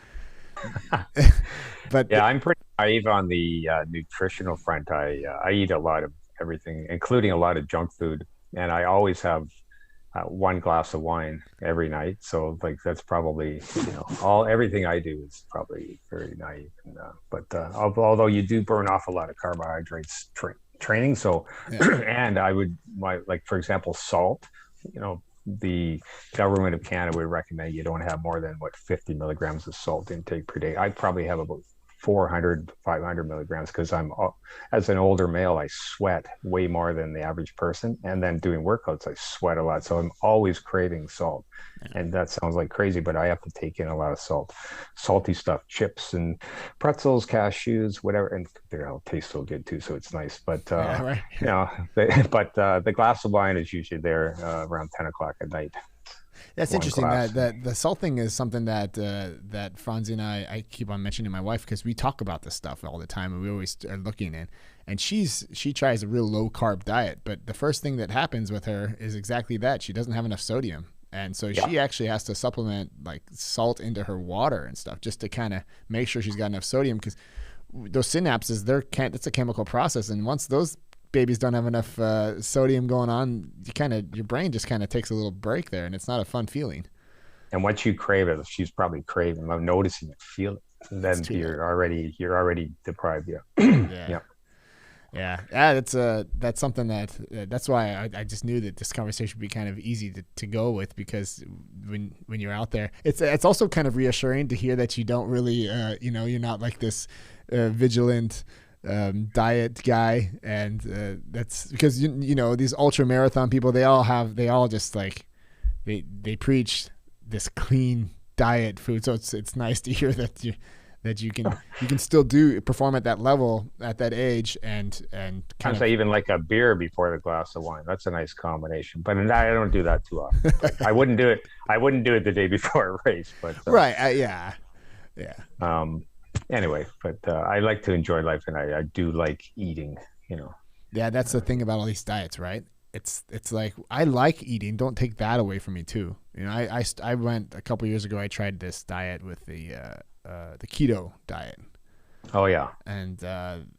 [SPEAKER 1] But
[SPEAKER 2] yeah, I'm pretty naive on the nutritional front. I eat a lot of everything, including a lot of junk food, and I always have one glass of wine every night. So like that's probably everything I do is probably very naive. But although you do burn off a lot of carbohydrates training, so and for example, salt. The government of Canada would recommend you don't have more than 50 milligrams of salt intake per day. I probably have about 400, 500 milligrams because as an older male, I sweat way more than the average person. And then doing workouts, I sweat a lot. So I'm always craving salt. Yeah. And that sounds like crazy, but I have to take in a lot of salt, salty stuff, chips and pretzels, cashews, whatever. And they all taste so good too. So it's nice. But, the glass of wine is usually there around 10 o'clock at night.
[SPEAKER 1] That's interesting. That the salt thing is something that Franzi and I keep on mentioning to my wife, because we talk about this stuff all the time, and we always are looking in. And she tries a real low carb diet, but the first thing that happens with her is exactly that. She doesn't have enough sodium, and so she actually has to supplement like salt into her water and stuff just to kind of make sure she's got enough sodium, because those synapses, it's a chemical process, and once those babies don't have enough sodium going on, your brain just kind of takes a little break there, and it's not a fun feeling.
[SPEAKER 2] And once you crave it, she's probably craving, I'm noticing it, feel it, and then you're already deprived.
[SPEAKER 1] Yeah, that's something that's why I just knew that this conversation would be kind of easy to go with, because when you're out there, it's also kind of reassuring to hear that you don't really you're not like this vigilant diet guy, and that's because these ultra marathon people, they all just like they preach this clean diet food, so it's nice to hear that you can still perform at that level at that age, and
[SPEAKER 2] I even like a beer before the glass of wine. That's a nice combination, but I don't do that too often. I wouldn't do it the day before a race, but
[SPEAKER 1] right. Yeah.
[SPEAKER 2] anyway, but I like to enjoy life, and I do like eating, you know.
[SPEAKER 1] Yeah, that's the thing about all these diets, right? It's like I like eating. Don't take that away from me too. You know, I went a couple years ago. I tried this diet with the keto diet,
[SPEAKER 2] Oh yeah.
[SPEAKER 1] and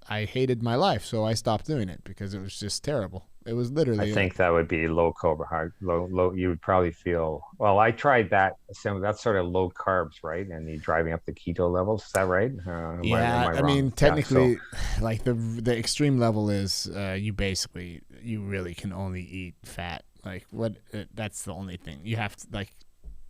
[SPEAKER 1] I hated my life, so I stopped doing it because it was just terrible. It was
[SPEAKER 2] I
[SPEAKER 1] literally
[SPEAKER 2] think that would be low carbohydrate, low. You would probably feel, well, I tried that. So that's sort of low carbs, right? And you're driving up the keto levels. Is that right? Am
[SPEAKER 1] yeah.
[SPEAKER 2] I
[SPEAKER 1] I mean,
[SPEAKER 2] wrong? Yeah. So
[SPEAKER 1] technically, like the extreme level is you really can only eat fat. Like what? That's the only thing you have to like.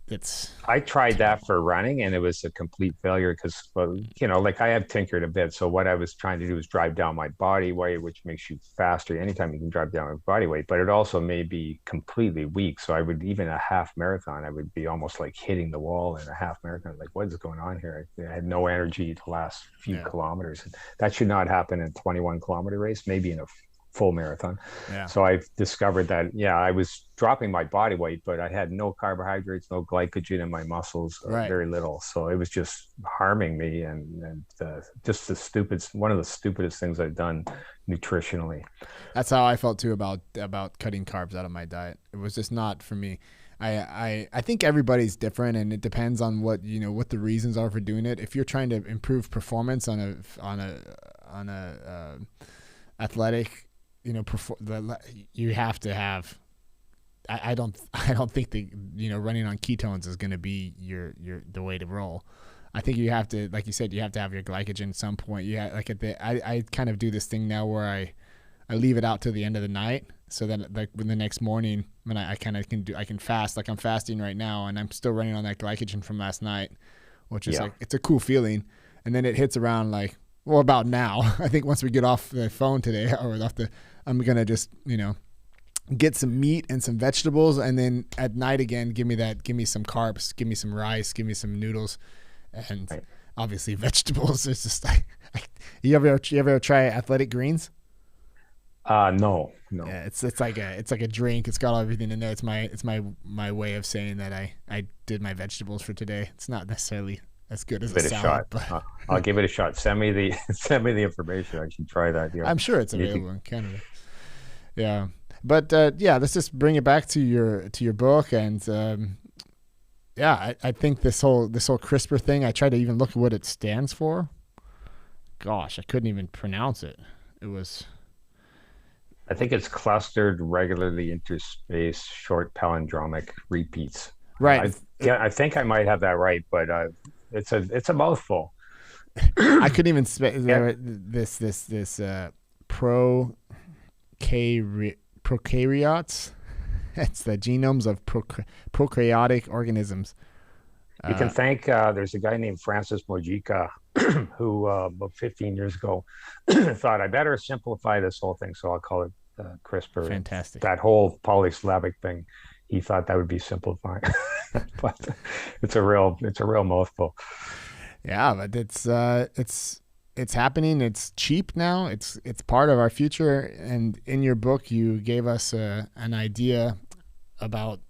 [SPEAKER 1] It's
[SPEAKER 2] I tried that
[SPEAKER 1] terrible.
[SPEAKER 2] for running, and it was a complete failure because, well, you know, like I have tinkered a bit. So what I was trying to do is drive down my body weight, which makes you faster. Anytime you can drive down your body weight, but it also made me completely weak. So I would, even a half marathon, I would be almost like hitting the wall in a half marathon. Like, what is going on here? I had no energy to last few
[SPEAKER 1] Yeah,
[SPEAKER 2] kilometers. That should not happen in a 21-kilometer race, maybe in a full marathon.
[SPEAKER 1] yeah.
[SPEAKER 2] So I discovered that, yeah, I was dropping my body weight, but I had no carbohydrates, no glycogen in my muscles,
[SPEAKER 1] Right.
[SPEAKER 2] very little. So it was just harming me, and just one of the stupidest things I've done nutritionally.
[SPEAKER 1] That's how I felt too about cutting carbs out of my diet. It was just not for me. I think everybody's different, and it depends on what what the reasons are for doing it. If you're trying to improve performance on a athletic, you have to have. I don't I don't think that running on ketones is going to be the way to roll. I think you have to, like you said, you have to have your glycogen at some point. Yeah, like I kind of do this thing now where I leave it out till the end of the night, so that like when the next morning when I kind of I can fast, like I'm fasting right now, and I'm still running on that glycogen from last night, which is
[SPEAKER 2] Yeah.
[SPEAKER 1] like it's a cool feeling. And then it hits around like, well, about now. I think once we get off the phone today or I'm gonna just get some meat and some vegetables, and then at night again give me some carbs, give me some rice, give me some noodles, and
[SPEAKER 2] Right.
[SPEAKER 1] obviously vegetables. It's just like you ever try athletic greens?
[SPEAKER 2] No, no.
[SPEAKER 1] Yeah, it's like a drink. It's got everything in there. It's my way of saying that I did my vegetables for today. It's not necessarily as good as
[SPEAKER 2] Give
[SPEAKER 1] a
[SPEAKER 2] it a
[SPEAKER 1] salad,
[SPEAKER 2] shot.
[SPEAKER 1] but
[SPEAKER 2] I'll give it a shot. Send me the send me the information. I should try that.
[SPEAKER 1] I'm sure it's
[SPEAKER 2] You need to,
[SPEAKER 1] available in Canada. Yeah, but yeah, let's just bring it back to your book, and yeah, I think this whole CRISPR thing. I tried to even look at what it stands for. Gosh, I couldn't even pronounce it. It was
[SPEAKER 2] I think it's clustered regularly interspaced short palindromic repeats.
[SPEAKER 1] right.
[SPEAKER 2] I think I might have that right, but it's a mouthful.
[SPEAKER 1] I couldn't even
[SPEAKER 2] Yeah,
[SPEAKER 1] this prokaryotes. It's the genomes of prokaryotic organisms.
[SPEAKER 2] you can
[SPEAKER 1] Uh,
[SPEAKER 2] thank. There's a guy named Francis Mojica who about 15 years ago thought I better simplify this whole thing, so I'll call it CRISPR. And
[SPEAKER 1] Fantastic.
[SPEAKER 2] that whole polysyllabic thing, he thought that would be simplifying, but it's a real mouthful.
[SPEAKER 1] Yeah, but it's happening. It's cheap now. It's part of our future. And in your book, you gave us an idea about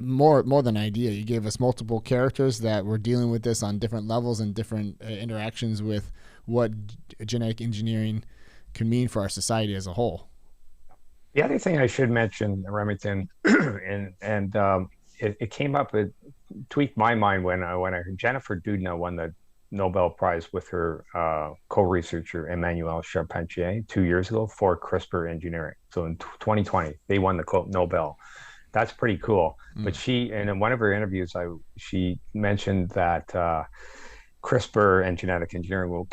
[SPEAKER 1] more than idea. You gave us multiple characters that were dealing with this on different levels and different interactions with what genetic engineering can mean for our society as a whole.
[SPEAKER 2] The other thing I should mention, Remington, and it came up, it tweaked my mind when I heard Jennifer Doudna won the Nobel Prize with her co-researcher Emmanuel Charpentier 2 years ago for CRISPR engineering. So in 2020, they won the Nobel. That's pretty cool.
[SPEAKER 1] Mm.
[SPEAKER 2] But and in one of her interviews, she mentioned that CRISPR and genetic engineering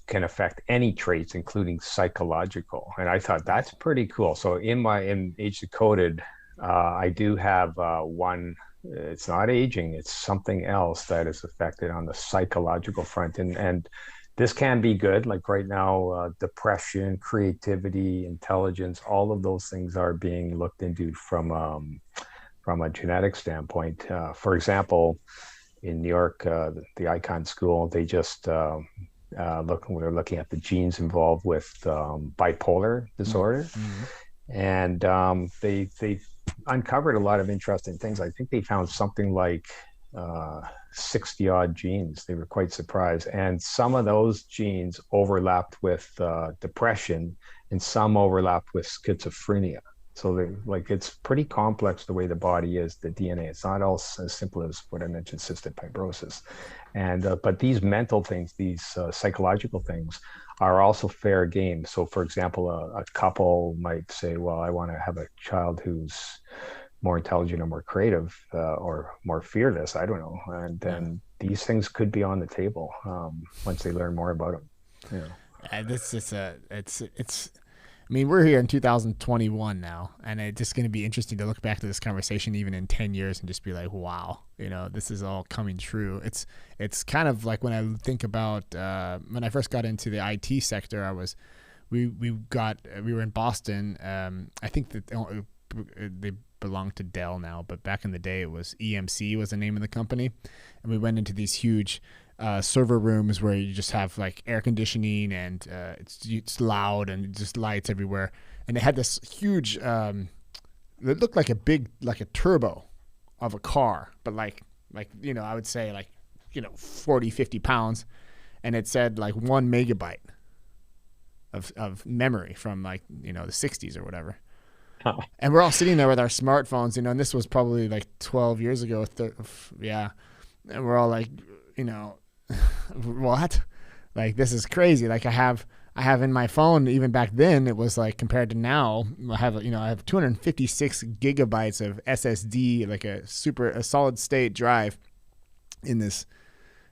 [SPEAKER 2] can affect any traits, including psychological. And I thought that's pretty cool. So in Age-Decoded, I do have one. It's not aging; it's something else that is affected on the psychological front, and this can be good. Like right now, depression, creativity, intelligence, all of those things are being looked into from a genetic standpoint. For example, in New York, the Icon School, they just we're looking at the genes involved with bipolar disorder,
[SPEAKER 1] Mm-hmm.
[SPEAKER 2] and they uncovered a lot of interesting things. I think they found something like 60 odd genes. They were quite surprised. And some of those genes overlapped with depression, and some overlapped with schizophrenia. So like it's pretty complex the way the body is, the DNA. It's not all as simple as what I mentioned, cystic fibrosis. And but these mental things, these psychological things are also fair game. So for example, a couple might say, well, I want to have a child who's more intelligent or more creative or more fearless. I don't know. And then these things could be on the table once they learn more about them. Yeah.
[SPEAKER 1] This is it's. I mean, we're here in 2021 now, and it's just going to be interesting to look back to this conversation even in 10 years and just be like, wow, this is all coming true. It's kind of like when I think about when I first got into the IT sector, we were in Boston. I think that they belong to Dell now, but back in the day it was EMC was the name of the company, and we went into these huge server rooms where you just have like air conditioning and it's loud and just lights everywhere, and they had this huge it looked like a turbo of a car, but like I would say 40-50 pounds, and it said like 1 megabyte of memory from the 60s or whatever. And we're all sitting there with our smartphones, and this was probably like 12 years ago. And we're all like, what? Like, this is crazy. Like I have in my phone, even back then, it was like compared to now, I have 256 gigabytes of SSD, like a solid state drive in this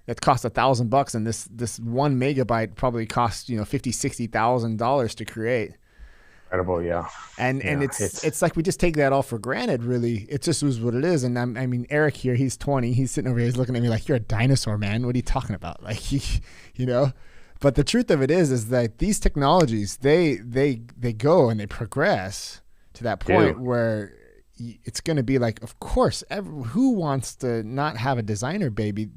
[SPEAKER 1] that cost $1,000, and this 1 megabyte probably cost $50,000-$60,000 to create.
[SPEAKER 2] Incredible, yeah.
[SPEAKER 1] And it's like we just take that all for granted, really. It just was what it is. And I mean, Eric here, he's 20. He's sitting over here, he's looking at me like, you're a dinosaur, man. What are you talking about? Like, But the truth of it is that these technologies, they go and they progress to that point where it's going to be like, of course, who wants to not have a designer baby?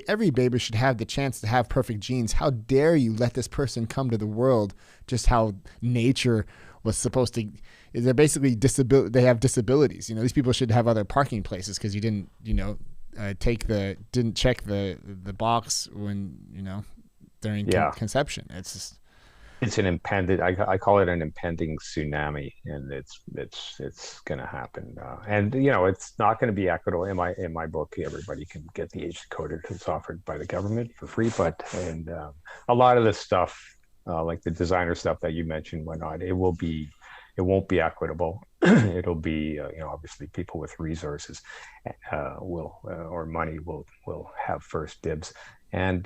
[SPEAKER 1] Every baby should have the chance to have perfect genes. How dare you let this person come to the world just how nature was supposed to? They're basically they have disabilities. These people should have other parking places because you didn't, didn't check the box when, during conception. It's just.
[SPEAKER 2] It's an impending. I call it an impending tsunami, and it's going to happen. And it's not going to be equitable. In my book, everybody can get the Age-Decoded. It's offered by the government for free. But a lot of the stuff, like the designer stuff that you mentioned, whatnot, it won't be equitable. It'll be obviously people with resources or money will have first dibs. And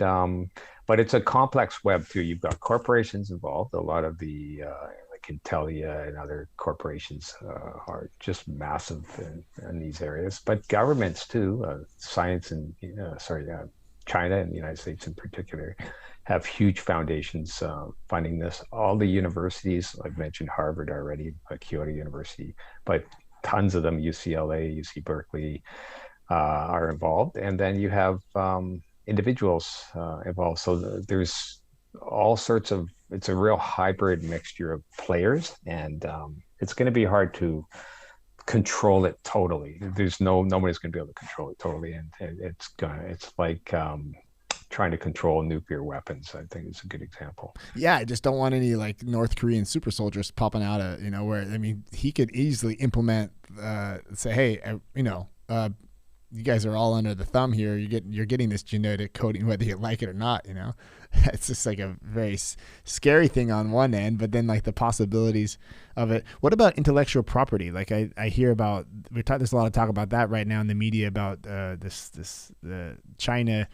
[SPEAKER 2] but it's a complex web too. You've got corporations involved. A lot of the like Intelia and other corporations are just massive in these areas. But governments too, science and China and the United States in particular, have huge foundations funding this. All the universities, I've mentioned Harvard already, Kyoto University, but tons of them, UCLA, UC Berkeley, are involved. And then you have individuals involved. So there's all sorts of, it's a real hybrid mixture of players, and it's going to be hard to control it totally. Nobody's going to be able to control it totally. And it's like trying to control nuclear weapons. I think it's a good example.
[SPEAKER 1] Yeah. I just don't want any like North Korean super soldiers popping out of, where, I mean, he could easily implement, say, hey, you guys are all under the thumb here. You're getting this genetic coding, whether you like it or not. It's just like a very scary thing on one end, but then like the possibilities of it. What about intellectual property? Like I hear about, there's a lot of talk about that right now in the media about China,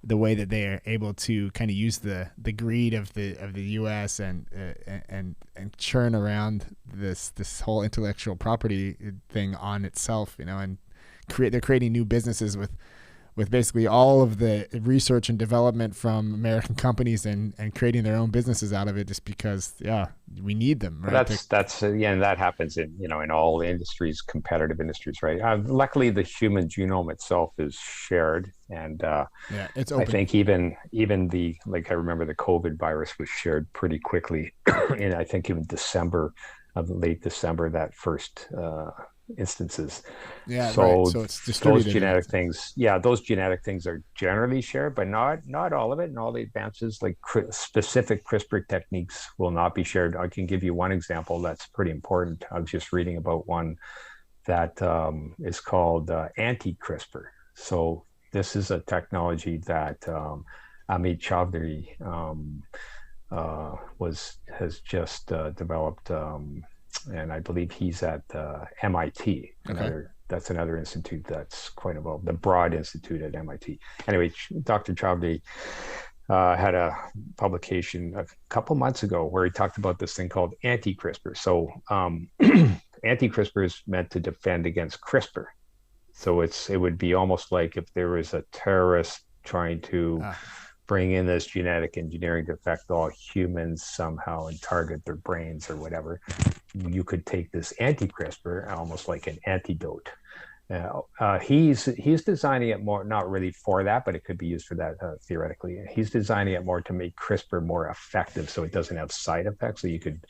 [SPEAKER 1] the way that they are able to kind of use the greed of the U.S. and churn around this whole intellectual property thing on itself, and they're creating new businesses with basically all of the research and development from American companies and creating their own businesses out of it just because, we need them. Right?
[SPEAKER 2] And that happens in all industries, competitive industries, right? Luckily, the human genome itself is shared. And
[SPEAKER 1] it's open.
[SPEAKER 2] I think even I remember the COVID virus was shared pretty quickly. And I think even late December, that first instances.
[SPEAKER 1] Yeah, right.
[SPEAKER 2] So
[SPEAKER 1] So it's distributed.
[SPEAKER 2] those genetic things are generally shared, but not all of it. And all the advances, like specific CRISPR techniques, will not be shared. I can give you one example that's pretty important. I was just reading about one that is called Anti-Crispr. So this is a technology that Amit Chaudhary has just developed, and I believe he's at MIT. That's another institute that's quite involved, the Broad Institute at MIT. Anyway, Dr. Chaudhary had a publication a couple months ago where he talked about this thing called anti-CRISPR. So anti-CRISPR is meant to defend against CRISPR. So it would be almost like if there was a terrorist trying to bring in this genetic engineering to affect all humans somehow and target their brains or whatever. You could take this anti-CRISPR almost like an antidote. He's designing it more, not really for that, but it could be used for that theoretically. He's designing it more to make CRISPR more effective, so it doesn't have side effects. So you could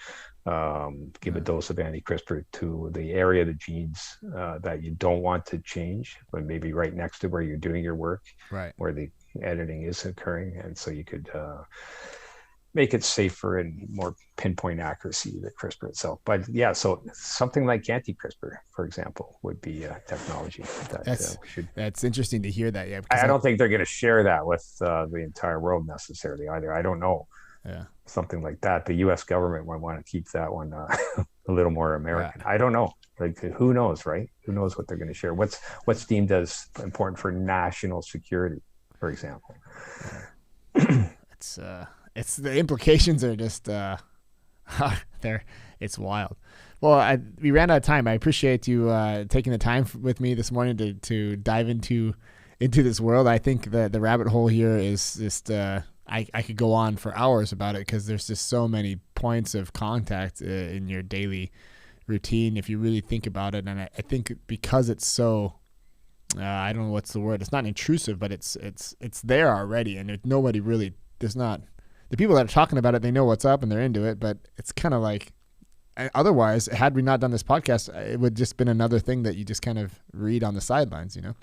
[SPEAKER 2] give a dose of anti-CRISPR to the area of the genes that you don't want to change, but maybe right next to where you're doing your work,
[SPEAKER 1] right,
[SPEAKER 2] where the editing is occurring, and so you could make it safer and more pinpoint accuracy than CRISPR itself. But yeah, so something like anti-CRISPR, for example, would be a technology that
[SPEAKER 1] that's interesting to hear that. Yeah,
[SPEAKER 2] I don't think they're going to share that with the entire world necessarily either. I don't know.
[SPEAKER 1] Yeah,
[SPEAKER 2] something like that. The U.S. government might want to keep that one a little more American. Yeah. I don't know. Like, who knows, right? Who knows what they're going to share? What's deemed as important for national security, for example.
[SPEAKER 1] It's the implications are just it's wild. Well, we ran out of time. I appreciate you taking the time with me this morning to dive into this world. I think that the rabbit hole here is just I could go on for hours about it because there's just so many points of contact in your daily routine if you really think about it. And I think because it's so I don't know what's the word. It's not intrusive, but it's there already, and there's not the people that are talking about it. They know what's up and they're into it, but it's kind of like otherwise, had we not done this podcast, it would just been another thing that you just kind of read on the sidelines, you know?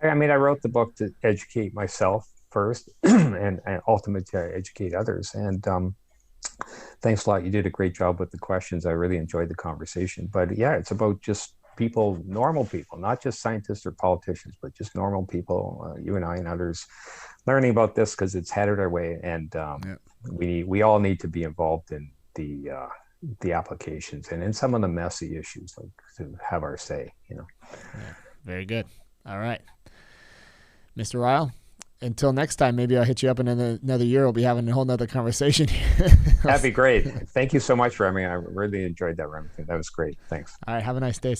[SPEAKER 2] I mean, I wrote the book to educate myself first and ultimately to educate others. And thanks a lot. You did a great job with the questions. I really enjoyed the conversation. But yeah, it's about just people, normal people, not just scientists or politicians, but just normal people, you and I and others, learning about this because it's headed our way. And we all need to be involved in the applications and in some of the messy issues, like to have our say, you know.
[SPEAKER 1] Yeah, very good. All right, Mr. Ryall, until next time, maybe I'll hit you up in another year. We'll be having a whole nother conversation.
[SPEAKER 2] That'd be great. Thank you so much, Remy. I really enjoyed that, Remy. That was great. Thanks.
[SPEAKER 1] All right. Have a nice day, sir.